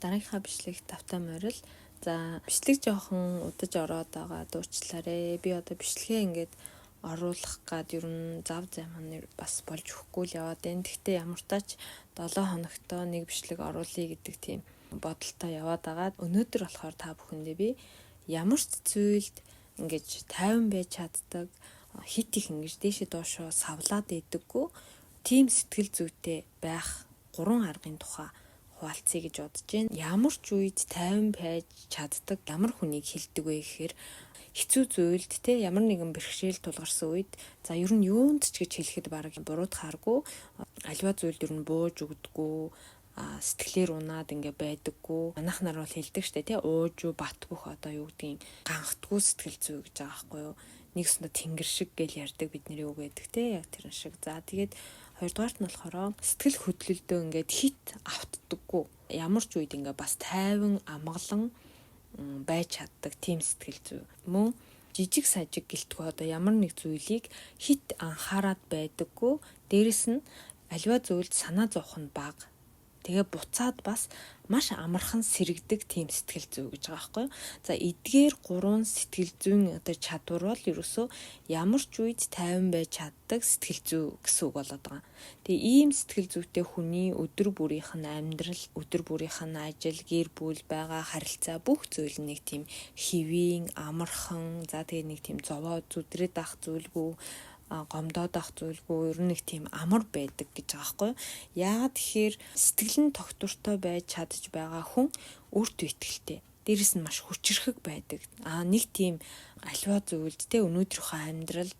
Дараагийнхаа бичлэг тавтай морил. За бичлэг жоохон удаж ороод байгаа дуучлаарэ. Би одоо бичлэгээ ингээд оруулах гад ер нь зав займаны бас болж өгөхгүй л яваад байна. Гэхдээ ямар тач 7 хоногтоо нэг бичлэг оруулъя гэдэг тийм бодолтой яваад байгаа. Өнөөдөр болохоор та бүхэндээ би ямар ч зүйлд ингэж тайван байж чаддаг, хит их ингэж дээшээ доошоо савлаад идэггүй тийм сэтгэл зүйтэй байх 3 аргын тухай хуваалцъя гэж бодож байна. Ямар ч үед тайван байж чаддаг ямар хүнийг хэлдэг вэ гэхээр хэцүү зүйлд ямар нэгэн бэрхшээл тулгарсан үед за ер нь юунд ч гэж хэлэхэд бараг буруутахааргүй аливаа зүйлд ер нь бууж өгдөггүй сэтгэлээр унаад ингээ байдаггүй. Манайх нар бол хэлдэг штэ ууж уу бат бөх одоо юу гэдгийг ганхдгүй сэтгэл зүй гэж байгаа байхгүй юу. Нэгсэндээ тэнгэр шиг гэл ярьдаг бидний үг гэдэг яг тэрэн шиг. За тэгээд хоёрдугаарт нь болохоор сэтгэл хөдлөлдөө ингээд хит автдаггүй. Ямар ч үед ингээ бас тайван амгалан байж чаддаг тийм сэтгэл зүй. Мөн жижиг сажиг гэлтгүй одоо ямар нэг зүйлийг хит анхаарад байдаггүй. Дээрэс нь аливаа зүйлд санаа зовх нь бага. Тэгээ буцаад бас маш амархан сэрэгдэг тийм сэтгэл зүй гэж байгаа байхгүй. За эдгээр 3 сэтгэл зүйн одоо чадвар бол ерөөсөө ямар ч үед тайван байж чаддаг сэтгэл зүй гэсэн үг болоод байгаа. Тэгээ ийм сэтгэл зүйтэй хүний өдөр бүрийнх нь амьдрал, өдөр бүрийнх нь ажил, гэр бүл, байгаа харилцаа бүх зүйл нэг тийм хэвийн, амархан, за тэгээ нэг тийм зовоо зүдрээд ах зүйлгүй гомдоод ах зүйлгүй ер нь нэг тийм амар байдаг гэж байгаа байхгүй. Яагаад тэгэхээр сэтгэл нь тогтвортой байж чадж байгаа хүн өөртөө итгэлтэй. Дээрэс нь маш хүчрэхэг байдаг. Нэг тийм аливаа зүйлд өнөөдрийнхөө амьдралд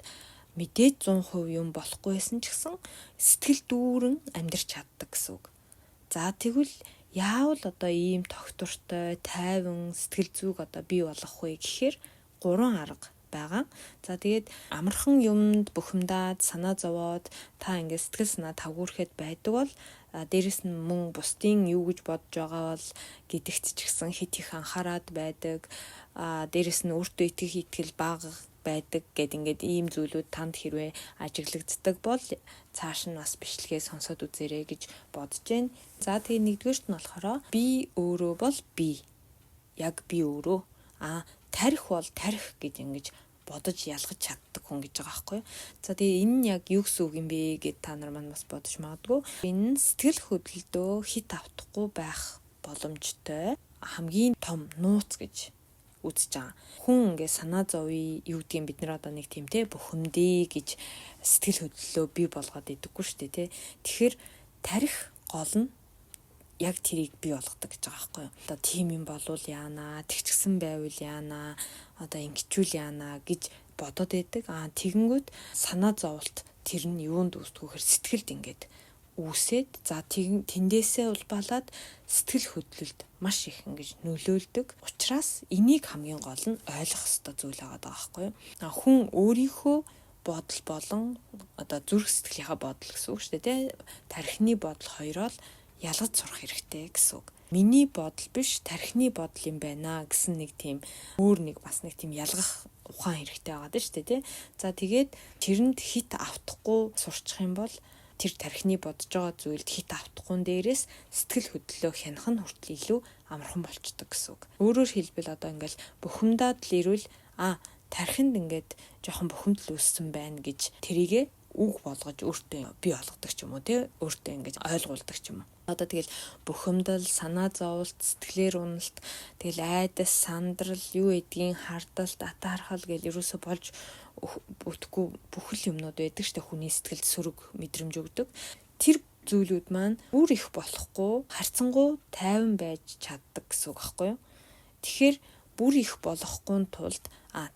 мэдээж 100% юм болохгүй байсан ч гэсэн сэтгэл дүүрэн амьдрч чаддаг гэсэн үг. За тэгвэл яавал одоо ийм тогтвортой, тайван сэтгэл зүйг одоо бий болгох вэ гэхээр 3 арга байгаа. За тэгээд амархан юмд бухимдаад санаа зовоод та ингээд сэтгэл санаа тавгуурхэд байдаг бол дээрэс нь мөн бусдын юу гэж бодож байгаа бол гэдэгт ч гэсэн хит их анхаарад байдаг. Дээрэс нь өөртөө итгэл бага байдаг гэд ингээд ийм зүйлүүд танд хэрвээ ажиглагддаг бол цааш нь бас бичлэгээ сонсоод үзээрэй гэж бодож байна. За тэгээд нэгдүгээрт нь болохоор би өөрөө бол би. Яг би өөрөө тарих бол тарих гэж ингэж бодож ялгаж чаддаг хүн гэж байгаа байхгүй. За тэгээ энэ нь яг юу гэсэн үг юм бэ гэд та нар маань бас бодож магадгүй. Энэ нь сэтгэл хөдлөлдөө хит автахгүй байх боломжтой хамгийн том нууц гэж үзэж байгаа. Хүн ингээ санаа зовъё юу гэдгийг бид нар одоо нэг тийм бухимдээ гэж сэтгэл хөдлөлөө бий болгоод идэггүй шүү дээ. Тэгэхээр тарих гол нь яг тэрийг бий болгодог гэж байгаа байхгүй юу. Одоо тийм юм болвол яана, тэгчгсэн байвал яана, одоо ингэчүүл яана гэж бодоод байдаг. Тэгэнгүүт санаа зовлт тэр нь юунд үүсдгүүхээр сэтгэлд ингээд үүсээд за тэндээсээ улбалаад сэтгэл хөдлөлд маш их ингэж нөлөөлдөг. Учираас энийг хамгийн гол нь ойлгох ёстой зүйл байгаа байхгүй юу. Хүн өөрийнхөө бодол болон одоо зүрх сэтгэлийнхаа бодол гэсэн үг шүү дээ. Тархины бодол хоёроо ялгаж сурах хэрэгтэй гэсэн үг. Миний бодол биш, тархины бодол юм байна гэсэн нэг тийм өөр нэг бас нэг тийм ялгах ухаан хэрэгтэй байгаа шүү дээ. За тэгээд тэрэнд хит автахгүй сурчих юм бол тэр тархины бодож байгаа зүйлд хит автахгүй дээрээс сэтгэл хөдлөлөө хянах нь хүртэл илүү амархан болчдөг гэсэн үг. Өөрөөр хэлбэл одоо ингээл бухимдаад л ирвэл тархинд ингээд жоохон бухимдал үүссэн байна гэж тэрийгэ үг болгож өөртөө бий болгодог ч юм уу өөртөө ингэж ойлгуулдаг ч юм уу. Одоо тэгэл бухимдал, санаа зовлт, сэтгэлээр уналт, тэгэл айдас, сандрал, юу гэдгийг хардалт, атаархал гэл ерөөсө болж бүтэхгүй бүхэл юмнууд байдаг штэ хүний сэтгэлд сөрөг мэдрэмж өгдөг. Тэр зүйлүүд маань бүр их болохгүй, харьцангуй тайван байж чаддаг гэсэн үг байхгүй юу? Тэгэхээр бүр их болохгүй тулд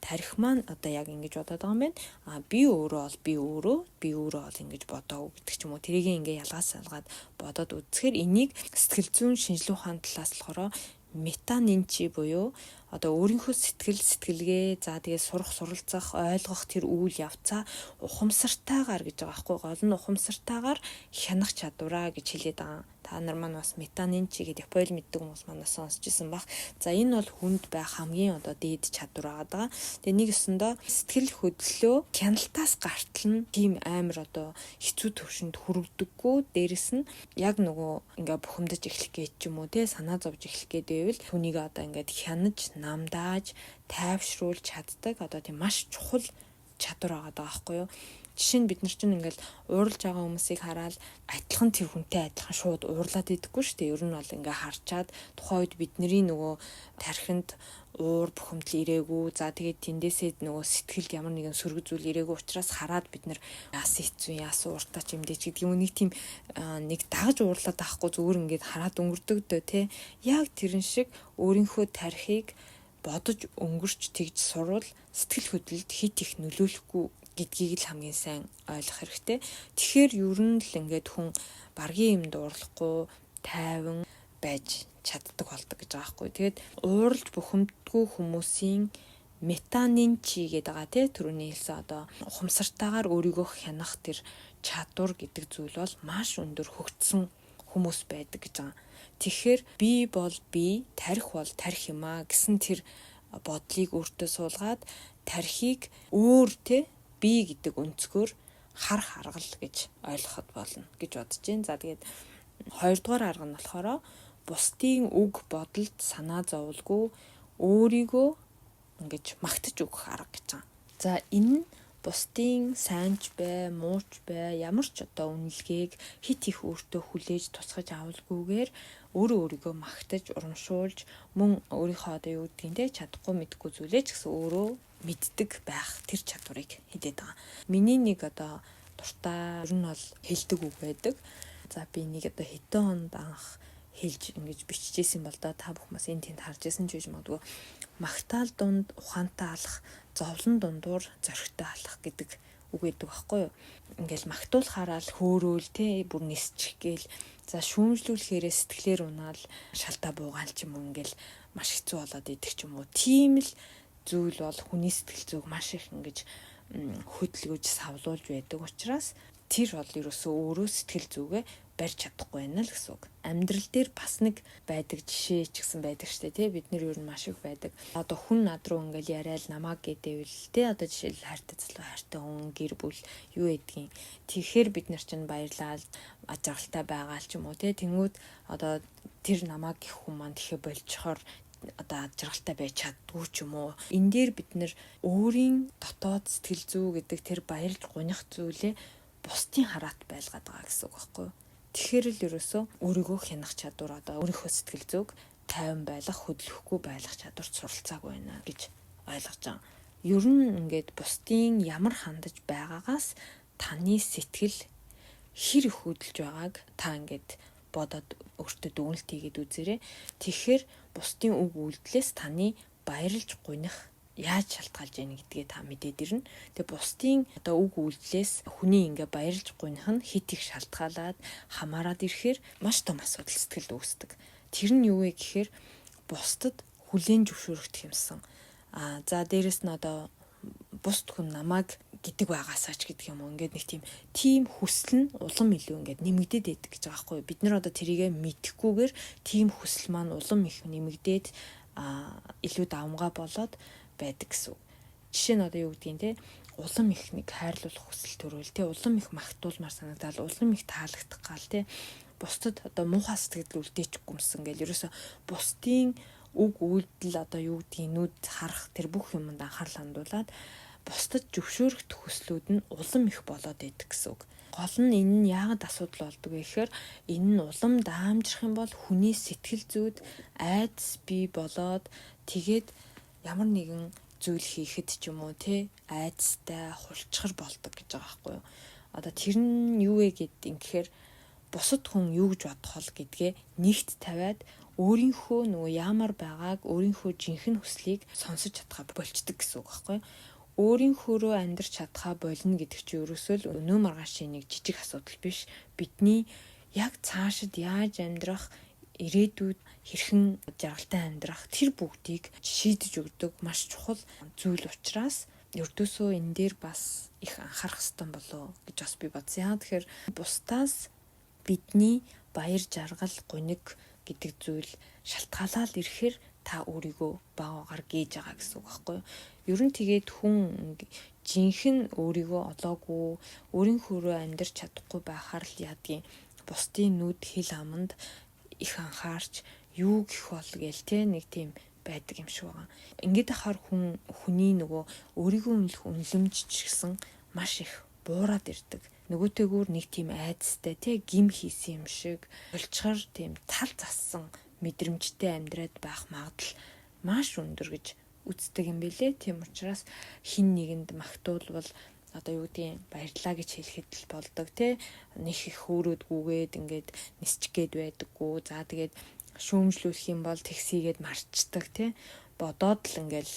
тарих маань одоо яг ингэж бодоод байгаа юм байна. Би өөрөө бол ингэж бодоо гэдэг ч юм уу. Тэрийг ингээ ялгаас салгаад бодоод үзэхээр энийг сэтгэл зүйн шинжилгээ ухааны талаас болохоор метанинчи буюу одоо өөрийнхөө сэтгэлгээ за тэгээ сурах суралцах ойлгох тэр үйл явцаа ухамсартайгаар гэж байгаа байхгүй. Гол нь ухамсартайгаар хянах чадвараа гэж хэлээд байгаа. Та нар маань бас метанинчи гэдэг Японы мэддэг хүмүүс маань сонсч ирсэн баг. За энэ бол хүнд байх хамгийн одоо дээд чадвар байгаа. Тэгээ нэг өсөндөө сэтгэл хөдлөлөө хяналтаас гартал нь тийм амар одоо хэцүү төвшөнд хүрэгдэггүй. Дээрэс нь яг нөгөө ингээ бухимдаж эхлэх гэж юм уу те санаа зовж эхлэх гээд байвал түүнийг одоо ингээд хянаж, намдааж, тайвшруулж чаддаг одоо тийм маш чухал чадвар байгаа байхгүй юу? Жишээ нь бид нар чинь ингээл ууралж байгаа хүмүүсийг хараад адилхан тэр хүнтэй адилхан шууд уурлаад идэггүй шүү дээ. Ер нь бол ингээ харчаад тухайн үед бидний нөгөө тархинд уур бухимдал ирээгүй. За тэгээд тэндээсээ нөгөө сэтгэлд ямар нэгэн сөрөг зүйл ирээгүй учраас хараад бид нар яасан хэцүү, яасан ууртаа ч юмдээ ч гэдэг юм нэг тийм нэг дагаж уурлаад авахгүй зүгээр ингээд хараад өнгөрдөг дөө те. Яг тэрэн шиг өөрийнхөө тархийг бодож өнгөрч тэгж сурвал сэтгэл хөдлөлд хит их нөлөөлөхгүй гэдгийг л хамгийн сайн ойлгох хэрэгтэй. Тэгэхээр ер нь л ингээд хүн баргийн юмд уурлахгүй тайван байж чаддаг болдог гэж байгаа байхгүй. Тэгээд ууралж бухимддгүй хүмүүсийн метанинчи гэдэг байгаа тий түрүүний хэлсэн одоо ухамсартайгаар өөрийгөө хянах тэр чадвар гэдэг зүйл бол маш өндөр хөгжсөн хүмүүс байдаг гэж байгаа. Тэгэхээр би бол би, тарих бол тарих юм аа гэсэн тэр бодлыг өөртөө суулгаад тархийг өөр тий би гэдэг өнцгөр хар харгал гэж ойлгоход болно гэж бодож байна. За тэгээд хоёрдугаар арга нь болохоор бусдын үг бодолд санаа зовлгүй өөрийгөө ингэж магтаж өгөх арга гэж байгаа. За энэ нь бусдын сайнч бай, мууч бай, ямар ч одоо үнэлгээг хит их өөртөө хүлээж тусгаж авалгүйгээр өөрийгөө магтаж, урамшуулж, мөн өөрийнхөө одоо юу гэдгийг чадахгүй мэдгүй зүйлээ ч гэсэн өөрөө мэддэг байх тэр чадварыг хилээд байгаа. Миний нэг одоо дуртай ер нь бол хэлдэг үг байдаг. За би нэг одоо хэдэн хонд анх хэлж ингэж биччихсэн бол та бүхэн энэ тэнд харж исэн ч гэж магадгүй магтаал дунд ухаантай алах, зовлон дундуур зоригтой алах гэдэг үг гэдэг байхгүй юу. Ингээл магтуулахаараа л хөөрөөл те бүр нисчих гээл за шүүмжлүүлэхээрээ сэтгэлээр унаал шалтаа буугаал ч юм уу ингээл маш хэцүү болоод идэх ч юм уу. Тийм л зүйл бол хүний сэтгэл зүг маш их ингэж хөдөлгөж савлуулж байдаг учраас тэр бол ерөөсөө өөрөө сэтгэл зүгээ барьж чадахгүй байна л гэсэн үг. Амьдрал дээр бас нэг байдаг жишээ ч гэсэн байдаг штэ тий бид нар ер нь маш их байдаг. Одоо хүн над руу ингээл яриад намайг гэдэвэл тий одоо жишээл хайртай залуу хайртай хүн гэр бүл юу гэдгийг тэгэхээр бид нар чинь баярлал ажралтай байгаа ч юм уу тий тэнгүүд одоо тэр намайг гэх хүн маань тэгэхээр болчихоор одоо ажралтай байж чаддгүй ч юм уу. Энэ дээр бид нэр өөрийн дотоод сэтгэл зүй гэдэг тэр баярлж гунах зүйлээ бусдын хараат байлгаад байгаа гэсэн үг байхгүй юу. Тэгэхээр л ерөөсөө өөрийгөө хянах чадвар одоо өөрийнхөө сэтгэл зүг тайван байлгах, хөдлөхгүй байлгах чадварт суралцаагүй байна гэж ойлгож байгаа. Ер нь ингээд бусдын ямар хандаж байгаагаас таны сэтгэл хэр их хөдөлж байгааг та ингээд бодоод өөртөө дүгнэлт хийгээд үзээрэй. Тэгэхээр бусдын үг үйлдэлээс таны баярлж гунах яаж шалтгаалж яах гэдгээ та мэдээд ирнэ. Тэгээ бусдын одоо үг үйлдэлээс хүний ингээ баярлж гунах нь хит их шалтгаалаад хамаарад ирэхээр маш том асуудал сэтгэлд үүсдэг. Тэр нь юу вэ гэхээр бусдад хүлээн зөвшөөрөх юмсан. За дээрэс нь одоо бусд хүн намайг гэдэг байгаасаач гэдэг юм уу. Ингээд нэг тийм хүсэл нь улам илүү ингээд нэмэгдээд байдаг гэж байгаа байхгүй юу. Бид нар одоо тэрийгэ мэдэхгүйгээр тийм хүсэл маань улам их нэмэгдээд илүү давмгай болоод байдаг гэсэн. Жишээ нь одоо юу гэдгийг те улам их нэг хайрлуулах хүсэл төрөөл те улам их магтуулмаар санагдаад улам их таалагдах гал те бусдад одоо муухай сэтгэл үлдээчихгүй юмсан гэл ерөөсө бусдын үг үйлдэл одоо юу гэдгийг нүд харах тэр бүх юмд анхаарал хандуулад бусдад зөвшөөрөх хүслүүд нь улам их болоод идэг гэсэн үг. Гол нь энэ нь яагаад асуудал болдог вэ гэхээр энэ нь улам даамжрах юм бол хүний сэтгэл зүйд айдас бий болоод тэгээд ямар нэгэн зүйл хийхэд ч юм уу те айдастай хулчгар болдог гэж байгаа байхгүй юу. Одоо тэр нь юу вэ гэхээр бусад хүн юу гэж бодох бол гэдгээ нэгт тавиад өөрийнхөө нөгөө яамар байгааг өөрийнхөө жинхэнэ хүслийг сонсож чадхаа болчдөг гэсэн үг байхгүй юу. Өөрийнхөөрөө амьдрч чадхаа болно гэдэг чинь ерөөсөө л өнөө маргаашийн нэг жижиг асуудал биш. Бидний яг цаашид яаж амьдрах ирээдүйд хэрхэн жаргалтай амьдрах тэр бүгдийг шийдэж өгдөг маш чухал зүйл учраас ердөөсөө энэ дээр бас их анхаарах хэрэгтэй болов гэж бас би бодсон. Яа тэгэхээр бусдаас бидний баяр жаргал гуниг гэдэг зүйл шалтгаалаад ирэхээр та өөрийгөө багаагаар гээж байгаа гэсэн үг байхгүй юу? Ер нь тэгээд хүн жинхэнэ өөрийгөө олоогүй, өөрийнхөө амьдрч чадахгүй байхаар л яадгийн бусдын нүд хэл аманд их анхаарч юу гэх бол гээл те нэг тийм байдаг юм шиг байгаа. Ингээд ахаар хүний нөгөө өөрийгөө үнэлэмж ч гэсэн маш их буураад ирдэг. Нөгөөтэйгүүр нэг тийм айцтай те гим хийсэн юм шиг болчхор тийм тал зассан мэдрэмжтэй амьдраад байх магадлал маш өндөр гэж үздэг юм билэ. Тийм учраас хин нэгэнд магтуулбал одоо юу гэдгийг баярлаа гэж хэлэхэд л болдог те нэг их хөөрөөдгүйгээд ингээд нисчгээд байдаггүй. За тэгээд шүүмжлүүлэх юм бол тэгсийгээд марчдаг те бодоод л ингээл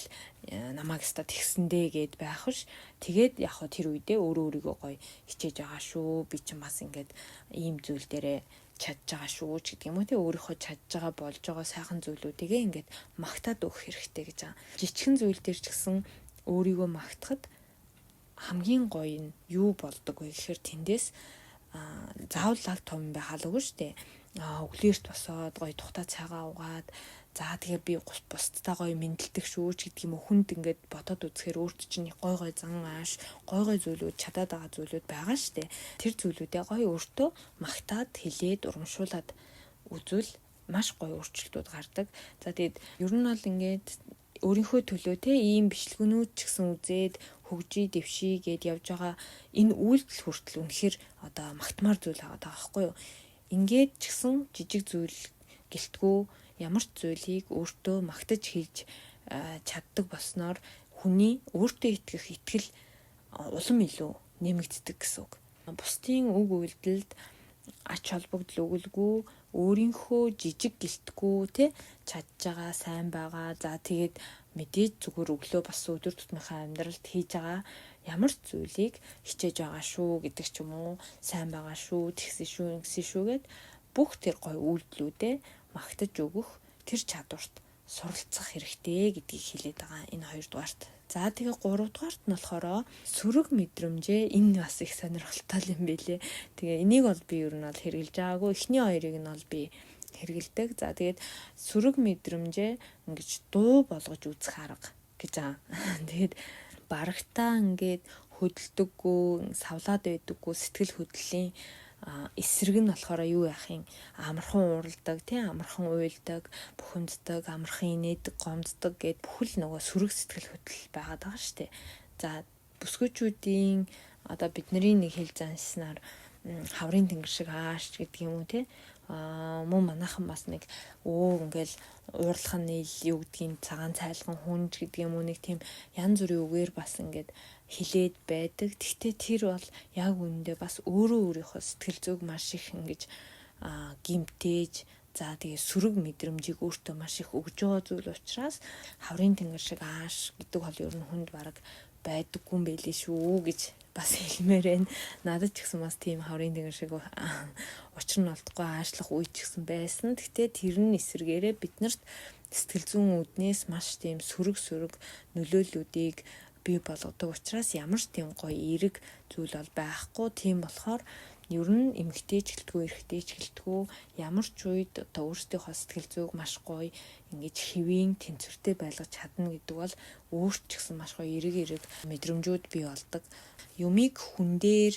намайг өста тэгсэндээ гэд байх ш. Тэгээд яг хөө тэр үедээ өөрийгөө гоё хичээж байгаа шүү. Би ч бас ингээд ийм зүйл дээрээ чадж байгаа шүү ч гэдэг юм уу те өөрийнхөө чадж байгаа болж байгаа сайхан зүйлүүдийгээ ингээд магтаад өгөх хэрэгтэй гэж байгаа. Жичгэн зүйл дээр ч гэсэн өөрийгөө магтахад хамгийн гоё нь юу болдог вэ гэхээр тэндээс заавал лаг том байх алгүй штэ. Өглөөрт босоод гоё тухтай цагаа угаад за тэгээ би бусдтай гоё мэдлдэг шүү ч гэдэг юм уу хүнд ингээд бодоод үзэхээр өөрт чинь гой зан ааш гой зүйлүүд чадаад байгаа зүйлүүд байгаа штэ. Тэр зүйлүүдээ гоё өөртөө магтаад хэлээд урамшуулад үзвэл маш гоё өөрчлөлтүүд гардаг. За тэгээд ер нь бол ингээд өөрийнхөө төлөө те ийм бичлэгнүүд ч гэсэн үзээд хөгжий дэвший гэд явж байгаа энэ үйлдэл хүртэл үнэхээр одоо магтмаар зүйл байгаа байхгүй юу? Ингээд ч гэсэн жижиг зүйл гэлтгүү ямар ч зүйлийг өөртөө магтаж хийж чаддаг болсноор хүний өөртөө итгэх итгэл улам илүү нэмэгддэг гэсэн үг. Бусдын үг үйлдэлд ач холбогдол өгөлгүй өөрийнхөө жижиг гэлтгүү те чадж байгаа сайн байгаа. За тэгээд мэдээж зүгээр өглөө бас өдөр тутмынхаа амьдралд хийж байгаа ямар ч зүйлийг хичээж байгаа шүү гэдэг ч юм уу сайн байгаа шүү тэгсэн шүү ингэсэн шүүгээд бүх тэр гоё үйлдэлүүдээ магтаж өгөх тэр чадварт суралцах хэрэгтэй гэдгийг хэлээд байгаа энэ хоёрдугаарт. За тэгээ гуравдугаарт нь болохоор сөрөг мэдрэмжээ энэ бас их сонирхолтой юм байлээ. Тэгээ энийг бол би ер нь бол хэрэгжилж байгаагүй. Эхний хоёрыг нь бол би хэрэгэлдэг. За тэгээд сөрөг мэдрэмжээ ингэж дуу болгож үзэх арга гэж байгаа. Тэгээд барагтаа ингээд хөдөлдөггүй, савлаад байдаггүй сэтгэл хөдлөлийн эсрэг нь болохоор юу яах юм амархан уурладаг тийм амархан уйлдаг бухимддаг амархан инээдэг гомддог гэд бүхэл нөгөө сөрөг сэтгэл хөдлөл байгаад байгаа штэ. За бүсгүйчүүдийн одоо бидний нэг хэл занснаар хаврын тэнгэр шиг ааш гэдэг юм уу те мөн манайхан бас нэг ингээл уурлах нь юу гэдгийг цагаан цайлган хүнж гэдэг юм уу нэг тийм янз бүрийн үгээр бас ингээд хилээд байдаг. Тэгтээ тэр бол яг үүндээ бас өөрийнхөө сэтгэл зүг маш их ингэж гимтээж за тэгээ сөрөг мэдрэмжийг өөртөө маш их өгж байгаа зүйл учраас хаврын тэнгэр шиг ааш гэдэг бол ер нь хүнд бараг байдаггүй юм байлээ шүү гэж бас хэлмээр байна. Надад ч гэсэн бас тийм хаврын тэнгэр шиг учир нь олдохгүй аашлах үе ч гэсэн байсан. Тэгтээ тэр нь эсрэгээрээ биднэрт сэтгэл зүйн үүднээс маш тийм сөрөг нөлөөллүүдийг бий болгодог учраас ямар ч тийм гоё эерэг зүйл бол байхгүй. Тийм болохоор ер нь эмгтээч гэлтгүү эрэгтэйч гэлтгүү ямар ч үед одоо өөрсдийнхөө сэтгэл зүйг маш гоё ингэж хэвийн тэнцвэртэй байлгаж чадна гэдэг бол өөрт ч гэсэн маш гоё эерэг мэдрэмжүүд бий болдог. Юмыг хүн дээр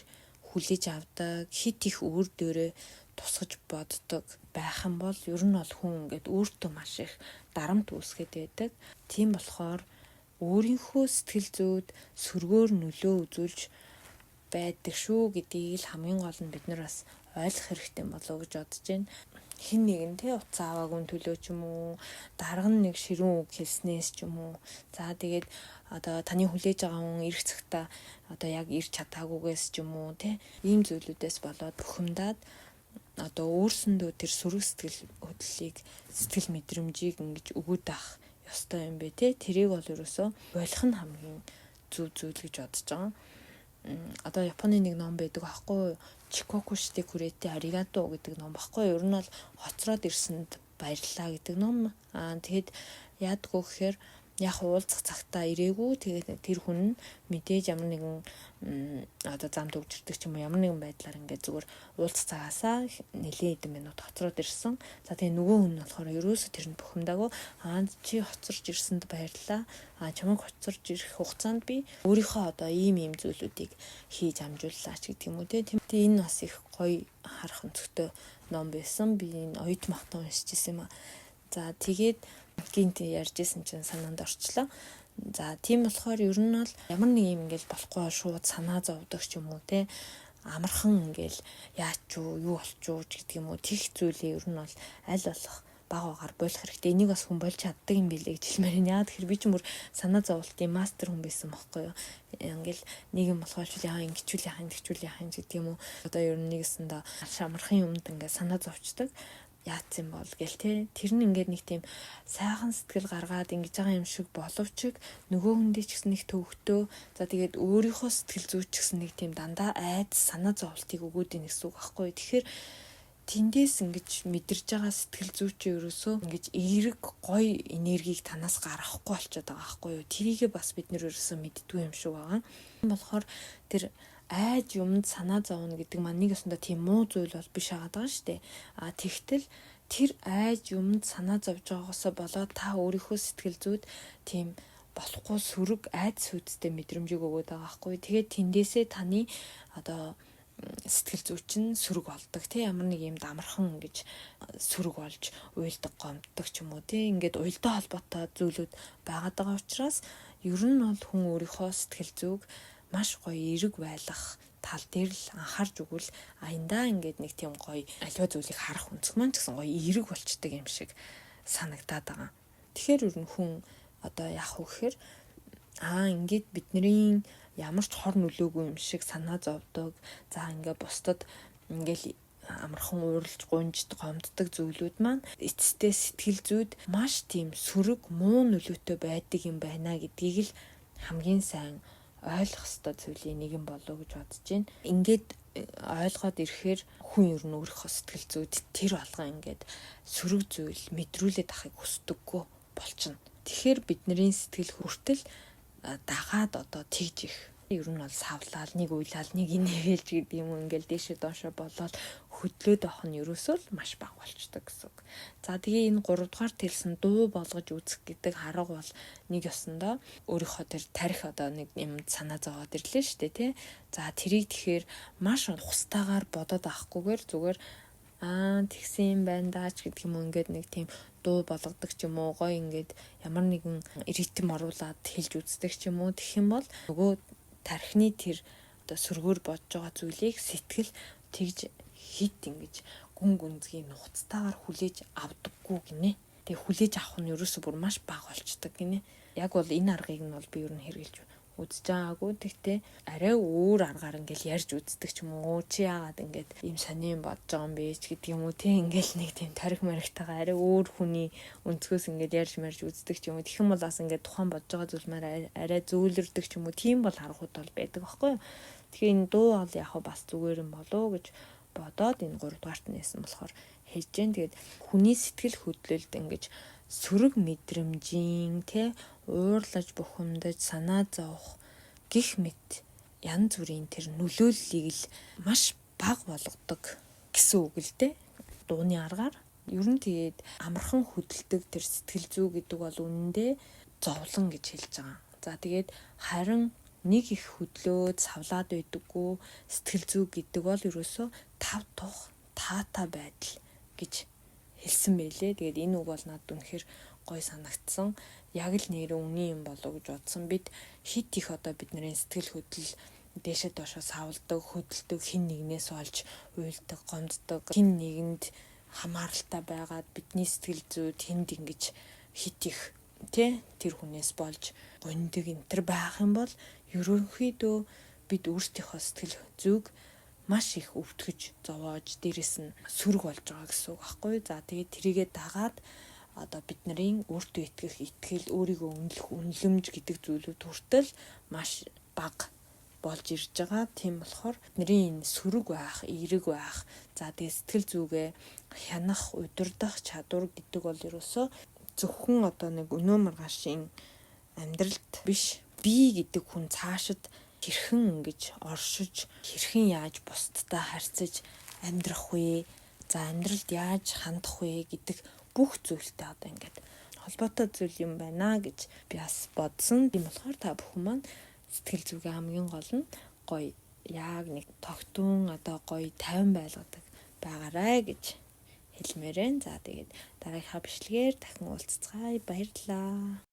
хүлээж авдаг, хит их өөр дээрээ тусгаж боддог байх юм бол ер нь бол хүн ингээд өөртөө маш их дарамт үүсгээд байдаг. Тийм болохоор өөрийнхөө сэтгэл зүйд сөргөөр нөлөө үзүүлж байдаг шүү гэдгийг л хамгийн гол нь бид нар бас ойлгох хэрэгтэй болов гэж бодож байна. Хин нэгэн те утас аваагүй төлөө ч юм уу, дарга нэг ширүүн үг хэлснээс ч юм уу. За тэгээд одоо таны хүлээж байгаа хүн ирэх цагта одоо яг ирч чадаагүйгээс ч юм уу те ийм зүйлүүдээс болоод бухимдаад одоо өөрсөндөө тэр сөрөг сэтгэл хөдлөлийг сэтгэл мэдрэмжийг ингэж өгөөд авах ёстой юм бэ те. Тэрийг бол ерөөсөө болох нь хамгийн зөв зүйл гэж бодож байгаа. Одоо Японы нэг ном байдаг аахгүй Чикоку шитэ күрэтэ аригато гэдэг ном баггүй. Ер нь бол хоцроод ирсэнд баярлалаа гэдэг ном. Тэгэхэд яадгүй гэхээр яг уулзах цагтаа ирээгүй. Тэгээд тэр хүн мэдээж ямар нэгэн одоо замд өгчөрдөг ч юм уу ямар нэгэн байдлаар ингээд зүгээр уулзах цагаасаа нэлээд хэдэн минут хоцроод ирсэн. За тэгээ нөгөө хүн нь болохоор ерөөсө тэрэнд бухимдаагүй чи хоцорж ирсэнд баярлалаа. Чамайг хоцорж ирэх хугацаанд би өөрийнхөө одоо ийм зүйлүүдийг хийж амжууллаа ч гэдэг юм уу те. Тэгээ энэ бас их гоё харах өнцгтэй ном байсан. Би энэ оюут махтан уншиж ирсэн юм аа. За тэгээд гинт ярьжсэн чинь санаанд орчлоо. За тийм болохоор ер нь бол ямар нэг юм ингээл болохгүй шууд санаа зовдөг ч юм уу те. Амархан ингээл яач юу болч юу гэдэг юм уу тийх зүйлээ ер нь бол аль болох баг агаар болох хэрэгтэй. Энийг бас хүн болж чаддаг юм билээ гэж хэлмээр байна. Яа тэгэхээр би ч мөр санаа зовлтын мастер хүн байсан байхгүй юу. Ингээл нэг юм болохоор ч яа ингэчүүл яах гэдэг юм уу. Одоо ер нь нэгэсэндээ амархан юмд ингээд санаа зовчдаг. Яац юм бол гэл те. Тэр нь ингээд нэг тийм сайхан сэтгэл гаргаад ингэж байгаа юм шиг боловч нөгөө хүндээ ч гэсэн нэг төвөгтөө. За тэгээд өөрийнхөө сэтгэл зүйч гэсэн нэг тийм дандаа айд санаа зовлтыг өгөөд ийн гэсэн үг байхгүй. Тэгэхээр тэндээс ингэж мэдэрж байгаа сэтгэл зүйчээ ерөөсөө ингэж эерэг гоё энергийг танаас гаргахгүй болчиход байгаа байхгүй юу. Тэрийгээ бас бид нэр ерөөсөө мэддгүй юм шиг байгаа. Болохоор тэр айж юмд санаа зовно гэдэг маань нэг өсөндөө тийм муу зүйл бол биш байгаа шүү дээ. Тэгтэл тэр айж юмд санаа зовж байгаагаас болоод та өөрийнхөө сэтгэл зүйд тийм болохгүй сөрөг айц сүдтэй мэдрэмжийг өгöd байгаа байхгүй. Тэгээд тэндээсээ таны одоо сэтгэл зүй чинь сөрөг болдог тий ямар нэг юмд амархан ингэж сөрөг болж уйлдаг гомддог ч юм уу тий ингээд уйлтай холбоотой зүйлүүд байгаад байгаа учраас ер нь бол хүн өөрийнхөө сэтгэл зүйг маш гоё эерэг байлгах тал дээр л анхаарч өгвөл аяндаа ингээд нэг тийм гоё аливаа зүйлийг харах өнцг маань ч гэсэн гоё эерэг болчдөг юм шиг санагдаад байгаа. Тэгэхээр ер нь хүн одоо яах вэ гэхээр ингээд бидний ямар ч хор нөлөөгүй юм шиг санаа зовдөг. За ингээ бусдад ингээл амархан ууралж гунжд гомддог зүйлүүд маань эцэстээ сэтгэл зүйд маш тийм сөрөг муу нөлөөтэй байдаг юм байна гэдгийг л хамгийн сайн ойлгох ёстой зүйлийн нэг юм болов гэж бодож байна. Ингээд ойлгоод ирэхээр хүн ер нь өөрийнхөө сэтгэл зүйд тэр болгоо ингээд сөрөг зүйл мэдрүүлээд ахыг хүсдэггүй болчихно. Тэгэхээр бидний сэтгэл хүртэл дагаад одоо тэгж их ер нь бол савлал нэг уйлал нэг инээгээл гэдэг юм ингээл дээшээ доошоо болоод хөдлөөд авах нь ерөөсөө л маш бага болчдөг гэсэн үг. За тэгээ энэ 3 дугаар тэлсэн дуу болгож үзэх гэдэг арга бол нэг ёсондоо өөрийнхөө тэр тарих одоо нэг юм санаа зовоод ирлээ шүү дээ тий. За тэрийг тэгэхээр маш ухстаагаар бодоод авахгүйгээр зүгээр тэгсэн юм байна даач гэдэг юм ингээд нэг тийм дуу болгодог ч юм уу гоё ингээд ямар нэгэн ритм оруулаад хэлж үздэг ч юм уу тэгэх юм бол нөгөө тархины тэр одоо сөргөөр бодож байгаа зүйлийг сэтгэл тэгж хит ингэж гүн гүнзгий нухацтайгаар хүлээж авдаггүй гинэ. Тэгээ хүлээж авах нь ерөөсөө бүр маш бага болчдөг гинэ. Яг бол энэ аргыг нь бол би ер нь хэрэгжилж үзэж байгаагүй. Тэгтээ арай өөр аргаар ингээл ярьж үздэг ч юм уу. Чи яагаад ингээд ийм сонин бодож байгаа юм бэ ч гэдэг юм уу те ингээл нэг тийм тарих марихтайгаа арай өөр хүний өнцгөөс ингээд ярьж марж үздэг ч юм уу. Тэгэх юм бол бас ингээд тухайн бодож байгаа зүйл маань арай зөөлрдөг ч юм уу. Тийм бол аргууд бол байдаг байхгүй юу. Тэгэхээр энэ дуу бол яг бас зүгээр юм болоо гэж бодоод энэ 3 дугаарт нээсэн болохоор хийж जैन. Тэгээд хүний сэтгэл хөдлөлд ингэж сөрөг мэдрэмжийн те уурлаж бухимдаж санаа зовох гих мэт янз бүрийн тэр нөлөөллийг л маш бага болгодог гэсэн үг л дээ. Дууны аргаар ер нь тэгээд амархан хөдөлдөг тэр сэтгэл зүй гэдэг бол үнэндээ зовлон гэж хэлж байгаа. За тэгээд харин нэг их хөдлөөд савлаад байдаггүй сэтгэл зүй гэдэг бол ерөөсөө тав тух таатай байдал гэж хэлсэн байлээ. Тэгээд энэ үг бол надад үнэхээр гой санагдсан. Яг л нэр үний юм болов гэж бодсон. Бид хит их одоо бидний сэтгэл хөдлөл дээшээ доошоо савлдаг, хөдөлдөг, хин нэгнээс олж уйлдаг, гомддог, хин нэгэнд хамааралтай байгаад бидний сэтгэл зүйд тэнд ингэж хит их тэр хүнээс болж гондог энтер байх юм бол ерөнхийдөө бид өөрсдийнхөө сэтгэл зүйг маш их өвтгөж зовоож дээрэс нь сөрөг болж байгаа гэсэн үг байхгүй. За тэгээд тэрийгэ дагаад одоо бидний өөртөө итгэх итгэл, өөрийгөө үнэлэх үнэлэмж гэдэг зүйлүүд хүртэл маш бага болж ирж байгаа. Тийм болохоор бидний энэ сөрөг байх, эерэг байх, за тэгээд сэтгэл зүгээ хянах, удирдах чадвар гэдэг бол ерөөсөө зөвхөн одоо нэг өнөө маргаашийн амьдралд биш би гэдэг хүн цаашид хэрхэн ингэж оршиж, хэрхэн яаж бусдтай харьцаж амьдрах вэ? За амьдралд яаж хандах вэ гэдэг бүх зүйлтэй одоо ингээд холбоотой зүйл юм байна гэж би бас бодсон. Тийм болохоор та бүхэн маань сэтгэл зүгээ хамгийн гол нь гоё яг нэг тогтун одоо гоё 50 байлгадаг байгаарай гэж хэлмээрэн. За тэгээд дараагийнхаа бичлэгээр дахин уулзцгаая. Баярлалаа.